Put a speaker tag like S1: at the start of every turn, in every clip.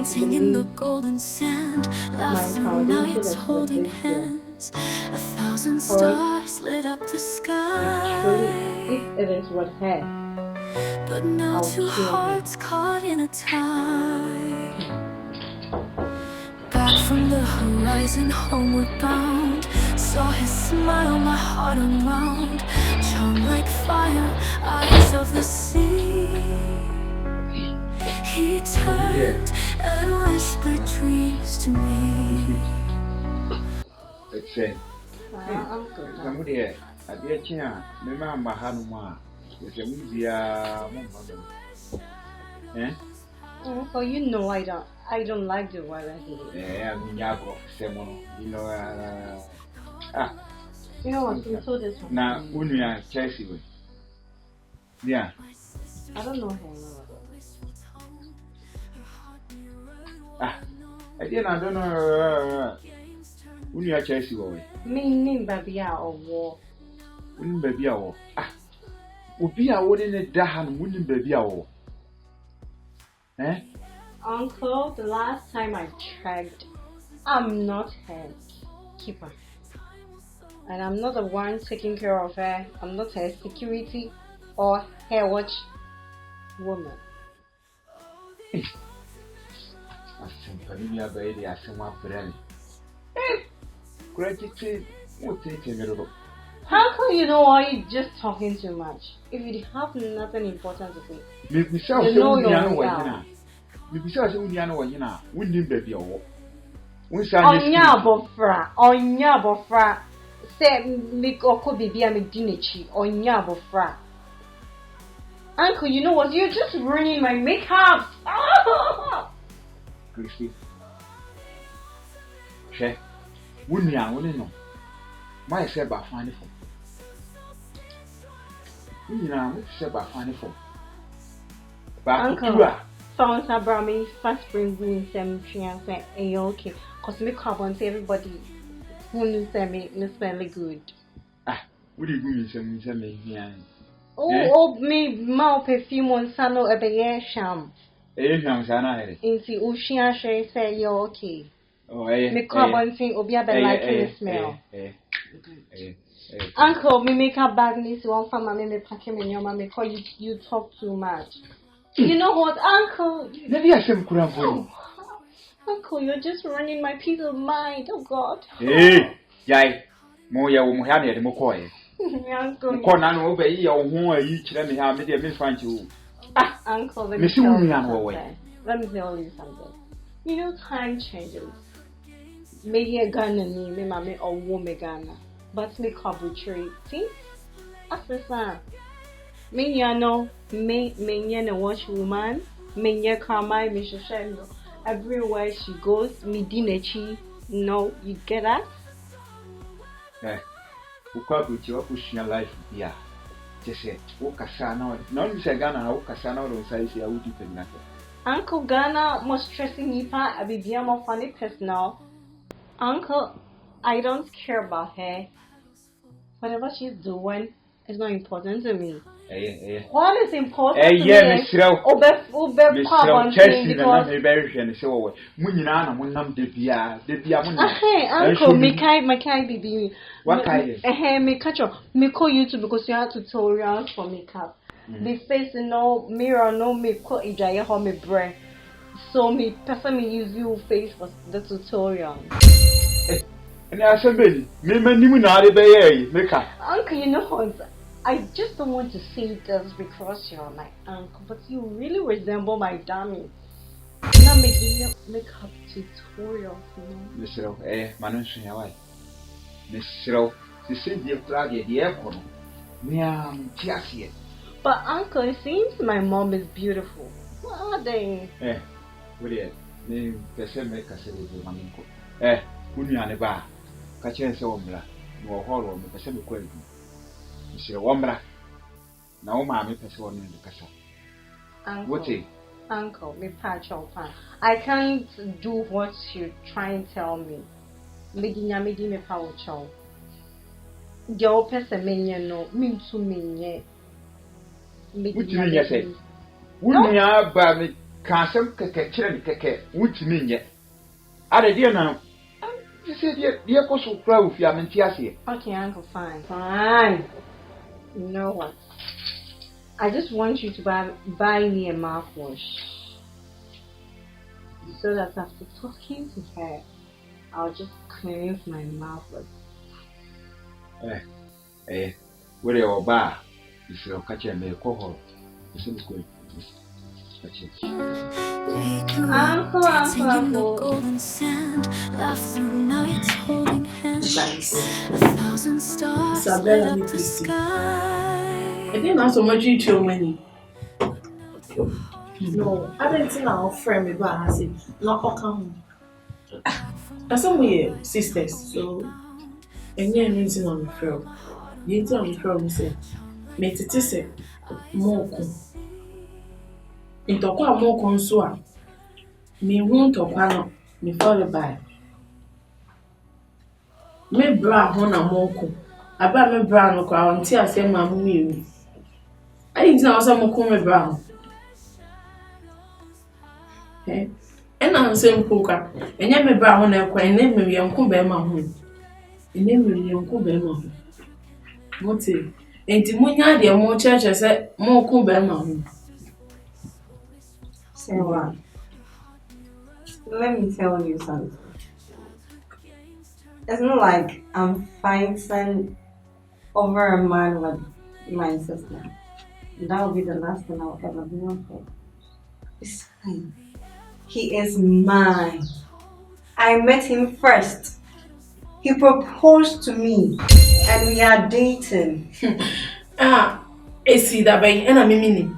S1: skating in the golden sand, laughter nights holding hands. 1,000 stars lit up the sky.
S2: If it is with her,
S1: but now two hearts caught in a tie. Back from the horizon, homeward bound, saw his smile, my heart unwound. Charmed like fire, eyes of the sea. He turned and whispered dreams to me.
S3: It's a somebody at the chair, remember Hanuma. It's a media. Eh?
S2: Oh, you know I don't like the weather here.
S3: Yeah, I mean, Yago, Semono, you
S2: know what? You told this one.
S3: Now, when we are Chelsea, yeah.
S2: I don't know him.
S3: I don't know. When you are Chelsea,
S2: Meaning baby or war.
S3: Wouldn't baby a war. Would be a wooden a dahan, wouldn't baby a war. Eh?
S2: Uncle, the last time I checked, I'm not her keeper. And I'm not the one taking care of her. I'm not her security or her watch woman.
S3: I think you are very as someone for them. Gratitude, what taking it over?
S2: How come you know why you're just talking too much? If you have nothing important to say,
S3: you know your way. Besides, you know, wouldn't baby or
S2: on Yabofra, say, make or could be a medinichi on Yabofra. Uncle, you know what? You're just ruining my makeup.
S3: Christy, she wouldn't know. My said by finding for you know, which said by finding for. But
S2: Uncle. Found Abrami fast spring green sem say okay. Cause me carbon to everybody who knows me smell good.
S3: What do you mean some me?
S2: Oh, me mouth perfume on sano a bear sham. Inti Ushia say you're okay.
S3: Oh,
S2: me carbon thing obia be like the smell. Uncle, me make a bag this one for me pack him in your mama because you talk too much. You know what, Uncle?
S3: Maybe I should come for
S2: Uncle, you're just ruining my peace of mind. Oh, God.
S3: Hey, Yai, Moya will have it, Mokoy.
S2: Uncle,
S3: Conan obey your home, each let me have me, Miss Fanchu.
S2: Uncle, let me tell you something. Let me tell you something. You know, time changes. Maybe a gun and me, mammy, or woman gun. But me arbitrary. See? After that. Me no, me no watch woman, me ya karma, me shashendo. Everywhere she goes, me dinechi. No, you get that?
S3: Eh, who can't put your pushing your life here? Just say, who Cassano, not Miss Ghana, who Cassano, or size here, would depend nothing.
S2: Uncle Ghana most stressing me pa, I be more funny personal. Uncle, I don't care about her. Whatever she's doing is not important to me. What is important to me?
S3: Miss Rowe.
S2: Miss
S3: Rowe, Chelsea, and very so. Munana, Munam de Bia,
S2: Uncle, my kind baby.
S3: What kind?
S2: Me catch up. Me call you too because you have tutorials for makeup. The face, no mirror, no makeup, ijaya how me brain. So me prefer me use your face for the tutorial.
S3: And I said, me makeup.
S2: Uncle, you know what? I just don't want to say this because you're my uncle, but you really resemble my dummy. Now making your makeup tutorials, you know.
S3: Miss Rowe, Manon Shawai. Miss Rowe, she said the flag at the airport. Just yet.
S2: But uncle, it seems my mom is beautiful. What are they?
S3: What is it? The same make us say the Maminko. Unianeba. Catching so much. No horror, the same quality. Monsieur Wombra. Now, mammy, person in the casa. What is
S2: Uncle, me patch your pan. I can't do what you try and tell me. Medina me power chow. Your person no mean to me.
S3: What do you mean? Say, wouldn't you have by me? ka asem keke kire ni keke wutimi nye ade die na you say die ko so kra ofi amenti ase.
S2: Okay, Uncle, fine. You know what? I just want you to buy me a mouthwash. So that after talking to her, I'll just cleanse my mouth with.
S3: Where your bar is your catcher and a cohort. You see, good.
S2: Uncle.
S1: Golden sand, laugh through nights holding hands. 1,000 stars lit up the sky.
S4: I think that's so much you too many. No, I didn't think our friend, but I said, not come. That's some way sisters, so and you're using on the floor. You tell me from say, make it say, more. In Tokwa more consua. Me won't Tokano, me follow by. Me bra hona moko. Aba me bra no kwa until I say my mummy. I didn't know some me bra. Eh? And I'm saying poker. And ya me bra hona kwa and name me yanku be ma hu. And name me yanku be ma hu. Motive. And Timunya de mo church say mo ku be ma hu.
S2: Sarah, let me tell you something. It's not like I'm fighting over a man with my sister. That will be the last thing I'll ever be on for. It's fine. He is mine. I met him first. He proposed to me and we are dating.
S4: See that by and I'm meaning.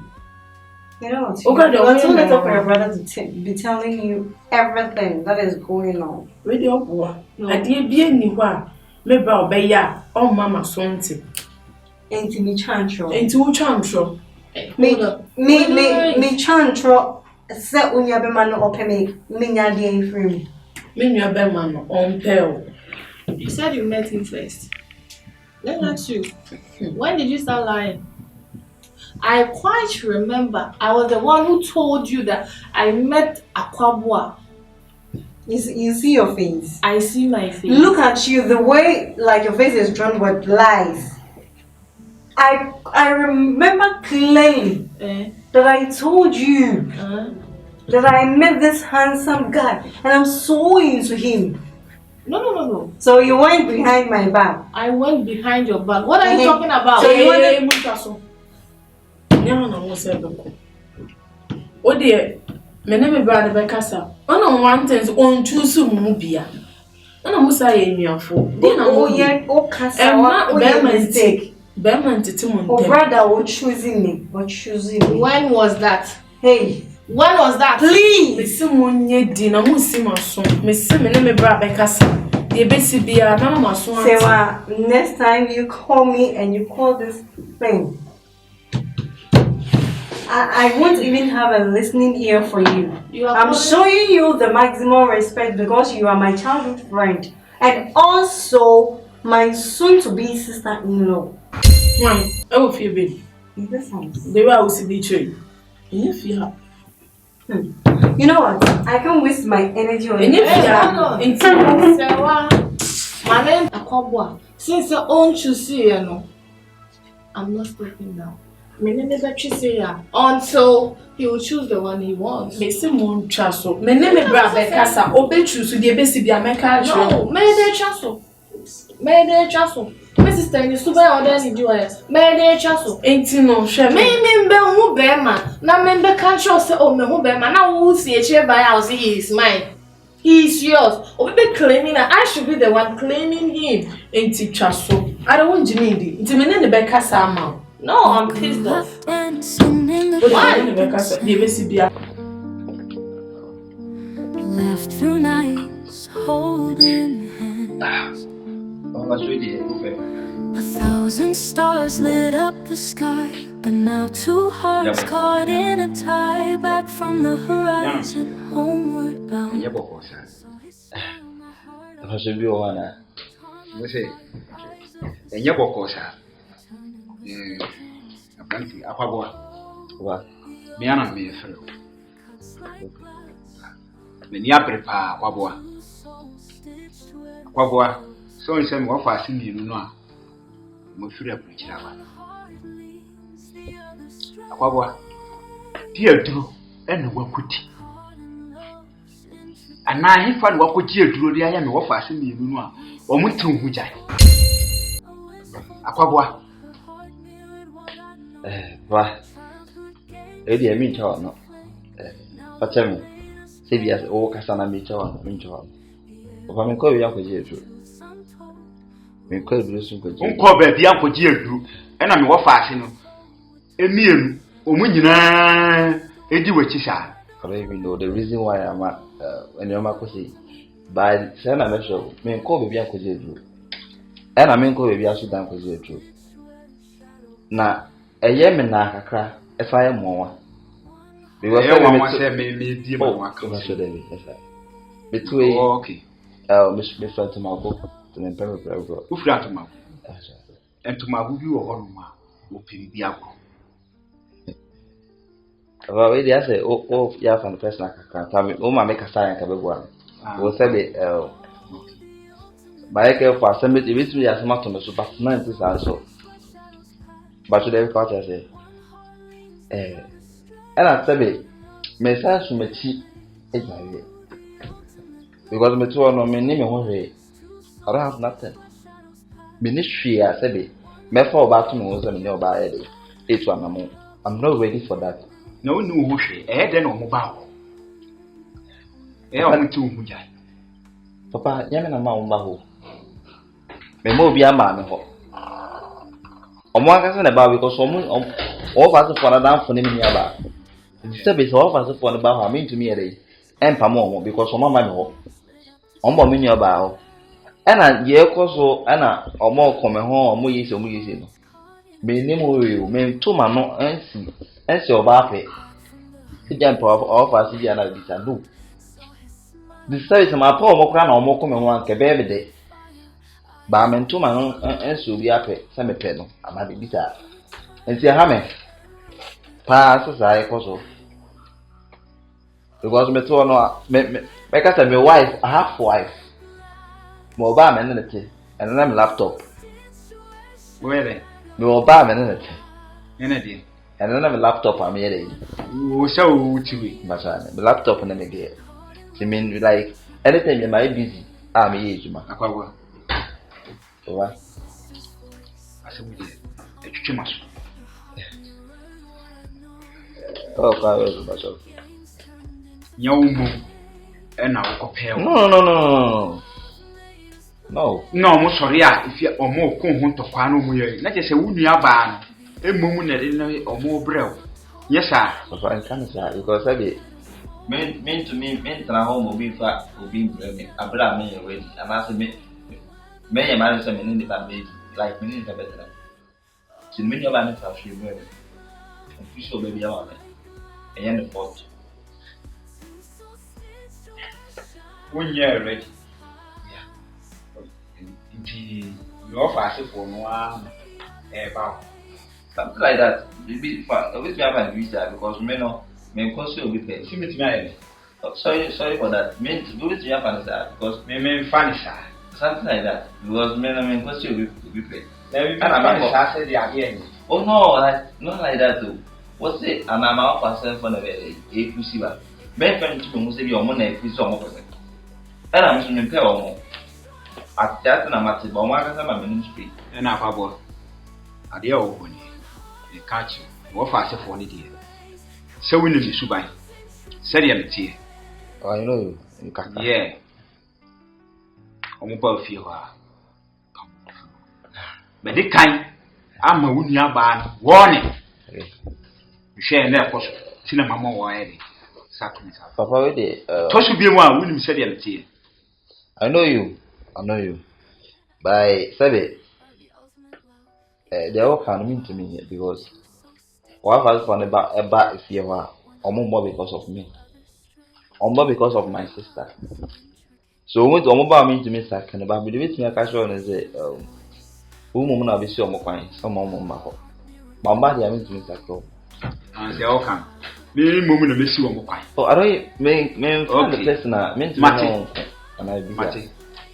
S2: You know what?
S4: Okay,
S2: you're too little for your brother to be telling you everything that is going on.
S4: Radio boy. I did be anywhere. Maybe I'll be ya. Oh, Mama, something.
S2: Ain't me chantro.
S4: Ain't you chantro?
S2: Me chantro. Set when you have a man open me nya dey free.
S4: Me your man on pale.
S5: You said you met him first. Let me ask you. When did you start lying? I quite remember I was the one who told you that I met Akwabua.
S2: You see your face.
S5: I see my face.
S2: Look at you, the way like your face is drawn with lies. I remember clearly that I told you that I met this handsome guy and I'm so into him.
S5: No.
S2: So you went behind my back.
S5: I went behind your back. What are you talking about?
S2: So you wanted...
S4: No, oh dear, my name is Brother Becassa. On one thing, on choose Mubia. And I must say, in your fool.
S2: Mistake.
S4: Berman to Timon.
S2: Oh, brother, what choosing me?
S5: When was that?
S2: Hey,
S5: when was that?
S2: Please!
S4: Miss Simon, ye dinner, Mussima son. Miss Simon, name Brother Becassa. The basic be a mamma son.
S2: Next time you call me and you call this thing. I won't even have a listening ear for you. I'm showing you the maximum respect because you are my childhood friend and also my soon-to-be sister-in-law.
S4: Why? I will feel baby. The way I will see the tree. If you have.
S2: You know what? I can't waste my energy on
S4: you.
S5: My name is Akwabua. Since your own choose you, I'm not stepping down. Until he will choose the one he wants.
S4: Me say mon chaso. Me name me bra Bekasa. Obe choose the best be America.
S5: No, me de chaso. My sister ni super order ni do it. Me de chaso.
S4: Enti no hwe
S5: me be hu be ma. Na me be can show say oh me hu be ma. Na wo see eche by house he is mine. He is yours. Obe claiming that I should be the one claiming him.
S4: Enti chaso. I don't want Jimmy di. Enti me name Bekasa ma.
S5: No, I'm pissed off.
S4: Why?
S1: Left through nights holding hands. 1,000 stars lit up the sky, but now two hearts caught in a tie. Back from the horizon, homeward bound.
S3: Akwabua. Me ana me fere. Many a prepare, Quaboa. So in some of us in you know. Mufura Puchava. Quaboa. Dear Drew, and what could and now he found what could you do the I am of us in you know. Or Mutu Hujai. Aquaboa.
S6: Why? Eddie, I mean, no. But tell me, Savias, oh, Cassana, me, if I'm going to go to me, could do some good.
S3: Uncle Baby, Uncle Dear, and I'm what fashion. Emil, Omina, Eddie, what you shall.
S6: I even know the reason why I'm at when you're Macosi. By Sana Metro, me call baby Uncle Jeju. And I mean, call baby Uncle Jeju. Now, a yemen na crack if I am more. Because everyone said, maybe dear, between
S3: okay.
S6: Miss Friend to my book to the Imperial Bro.
S3: Who flat to my and to my view of Honma will be the apple.
S6: Well, I say, oh, yeah, from the person I can't tell me. Oh, my make a sign of one. Will say it, by a care for assembly, if we are smart on the super 90s also. But today, what I say, and I said, it may sound to me cheap, exactly. Because me too, no, me name I don't have nothing. Ministry, I said, it may fall back to me was a nearby edit. It's one more. I'm not ready for that.
S3: No new whooshy, then on mobile. I went to Mujai.
S6: Papa, Yaman and Maumbaho. May more be a man. On one cousin about because someone all of us for a down for naming about. The service all of us for about I mean to me a day. And Pamo because some of my home. On bombing your bow. And I year so Anna or more coming home or more years or more years. May name you, may 2 man no and your bappy. The jump of us is another do. The service of my poor Mokran or more coming one cababy day. But I'm in 2 man and so be happy, some pedal, I might be bitter. And see a hammer. Pass as I also. Because me too no make us my wife, a half wife. Mobile man and then laptop.
S3: Where then?
S6: Mobile man
S3: Energy.
S6: and then a laptop I'm here.
S3: Oh, so to be.
S6: But the laptop and then again. I mean, like anything you might busy. I'm here, man.
S3: Aqua.
S6: What?
S3: I said, we did. It's too much.
S6: Oh, God,
S3: Young and now compare.
S6: No. No,
S3: I'm sorry. If you are more cool to Quano, not just a wound ya ban, a moon or more brew. Yes, sir.
S6: but I can't say because I be mean to me, meant to home will be fat will be me. I brought me already, and I said, may a man say, in the baby, like me, better. See, many of us have she will. And fish will be our man. And the fort.
S3: 1 year ready. Your fast for one about
S6: Something like that. It be fun. Always be have a visa because men know men cost will be paid.
S3: see me to
S6: Sorry for that. Men always be have an answer because
S3: me funny, sir.
S6: something like that. Because men cost will be paid.
S3: And I said, the idea.
S6: Oh no, not like that too. What's it? And I'm out percent for the a pussy. Men friend to me say your money is some percent. And I'm assuming pay or more. At that, I'm at the Bomaka ministry.
S3: And I have a dear old one. They catch you. What fast for any dear. So we need to buy. Said you tea.
S6: Oh, I know you can't.
S3: Yeah. I'm about few. But the kind I'm a wooden ban warning. You share their post. Cinema more already.
S6: Papa, wait there.
S3: Toss will be one when you said you tea.
S6: I know you. By Sabe, they all can mean to me here because what has fun about a bat if you are more because of me, or more because of my sister. So when to mobile mean to me, second about the way to casual and say, who woman will be sure more fine, some more. Mamma, I mean to me, second.
S3: And they all come. Me moment me see one quite.
S6: Oh, I don't mean the person, meant to know, and I be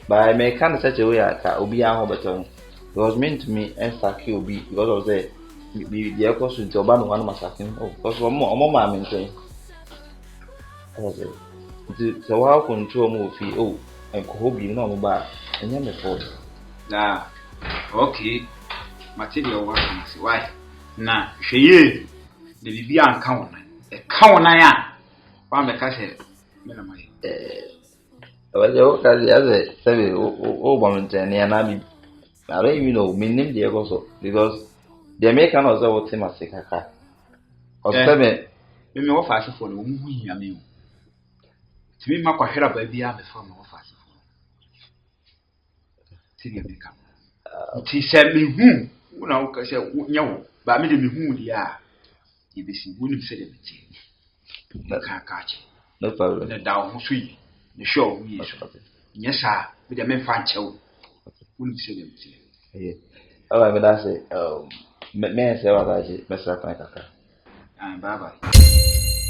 S6: but I may kind of such a way I can be a hobbiton. It was meant to me and Saki will be because of the cost to Obama one massacre. Oh, because one more mammy saying. So how control movie? Oh, and Kobe no back and then before.
S3: Nah, okay. Material work, why? Nah, she the Vivian count. A count I am. One the castle.
S6: Well, the old other 7 woman and I don't even know, meaning the also because the American also what him as a caca. Or 7.
S3: We may offer for the woman. To me, my head up by the other from office. See, he said me who now can say, no, but me who they are. If you wouldn't say it, no can't catch it.
S6: No problem.
S3: The down sweet, the show we is. Yes, sir, with the men find show. Wouldn't say them.
S6: Oh, I mean, that's it. Man, say what I say, Mr. Tanaka.
S3: And bye bye.